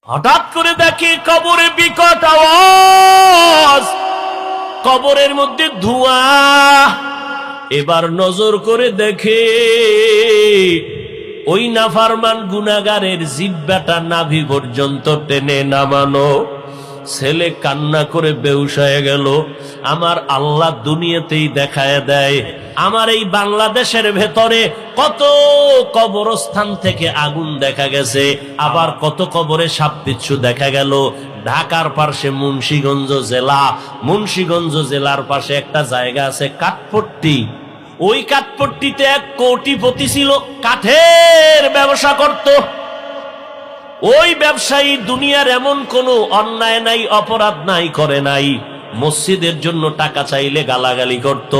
হঠাৎ করে দেখি কবরে বিকট আওয়াজ, কবরের মধ্যে ধোঁয়া। এবার নজর করে দেখে ওই নাফরমান গুনাহগারের জিহ্বাটা নাভি পর্যন্ত টেনে নামানো। ছেলে কান্না করে বেহুশ হয়ে গেল। আমার আল্লাহ দুনিয়াতেই দেখায় দেয় আমার এই বাংলাদেশের ভেতরে কত কবরস্থান থেকে আগুন দেখা গেছে, আবার কত কবরে সাপ বিচ্ছু দেখা গেল। ঢাকার পাশে মুন্সিগঞ্জ জেলা, মুন্সিগঞ্জ জেলার পাশে একটা জায়গা আছে কাঠপট্টি। ওই কাঠপট্টিতে এক কোটিপতি ছিল, কাঠের ব্যবসা করত। ওই ব্যবসায়ী দুনিয়ার এমন কোনো অন্যায় নাই, অপরাধ নাই, করে নাই। মসজিদের জন্য টাকা চাইলে গালাগালি করত,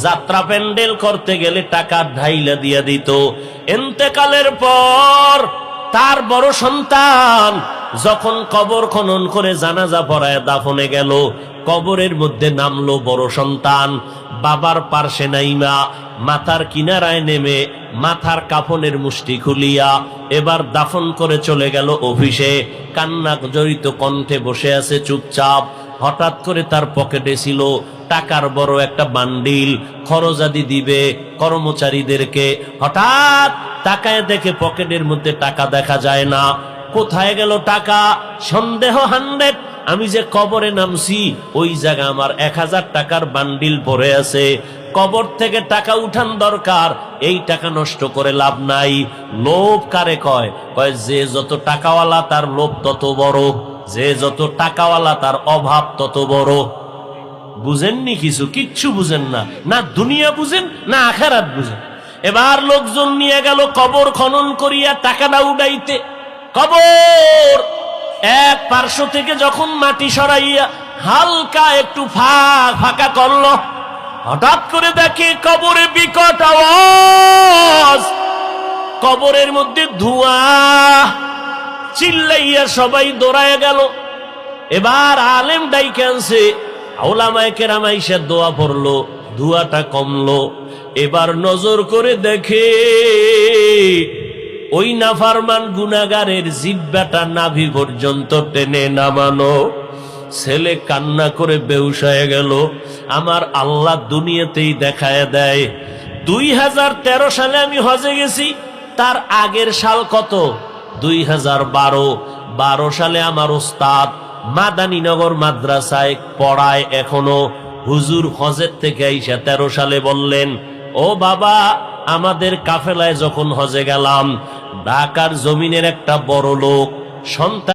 যাত্রা প্যান্ডেল করতে গেলে টাকা ঢাইলা দিয়া দিত। ইন্তেকালের পর তার বড় সন্তান যখন কবর খনন করে জানাজা পড়ায় দাফনে গেল, কবরের মধ্যে নামলো বড় সন্তান। বাবার পার্শ্বে নাইমা মাথার কিনারায় নেমে মাথার কাফনের মুষ্টি খুলিয়া এবার দাফন করে চলে গেল অফিসে। কান্না জড়িত কণ্ঠে বসে আছে চুপচাপ। হঠাৎ করে তার পকেটে ছিল টাকার বড় একটা বান্ডিল, খরচাদি দিবে কর্মচারীদেরকে। হঠাৎ তাকায় দেখে পকেটের মধ্যে টাকা দেখা যায় না। কোথায় গেল টাকা? সন্দেহ 100। আমি যে কবরে নামছি ওই জায়গা আমার 1000 টাকার বান্ডিল পড়ে আছে। কবর থেকে টাকা উঠান দরকার, এই টাকা নষ্ট করে লাভ নাই। লোভ কারে কয়? কয় যে যত টাকাওয়ালা তার লোভ তত বড়, যে যত টাকাওয়ালা তার অভাব তত বড়। বুঝেননি? কিচ্ছু বুঝেন না, না দুনিয়া বুঝেন না আখিরাত বুঝেন। এবার লোকজন নিয়ে গেল কবর খনন করিয়া টাকাটা উড়াইতে। কবর এক পার্শ্ব থেকে যখন মাটি সরাইয়া হালকা একটু ফাঁকা করলো, হঠাৎ করে দেখে কবরে বিকট আওয়াজ, কবরের মধ্যে ধোঁয়া। চিল্লাইয়া সবাই দৌড়ায় গেল। এবার আলেম ডাইকে আনছে, ওলামায়ে কেরাম আইসা দোয়া পড়লো, ধোঁয়াটা কমলো। এবার নজর করে দেখে ওই নাফরমান গুনাহগারের জিহ্বাটা নাভি পর্যন্ত টেনে নামানো। ছেলে কান্না করে বেহুশ হয়ে গেল। আমার আল্লাহ দুনিয়াতেই দেখায় দেয়। 2013 সালে আমি হজে গেছি, তার আগের সাল কত? 2012 সালে আমার ওস্তাদ মাদানীনগর মাদ্রাসায় পড়ায় এখনো। হুজুর হজের থেকে আইসা 13 সালে বললেন, ও বাবা, আমাদের কাফেলায় যখন হজে গেলাম, ঢাকার জমিনের একটা বড় লোক সন্তান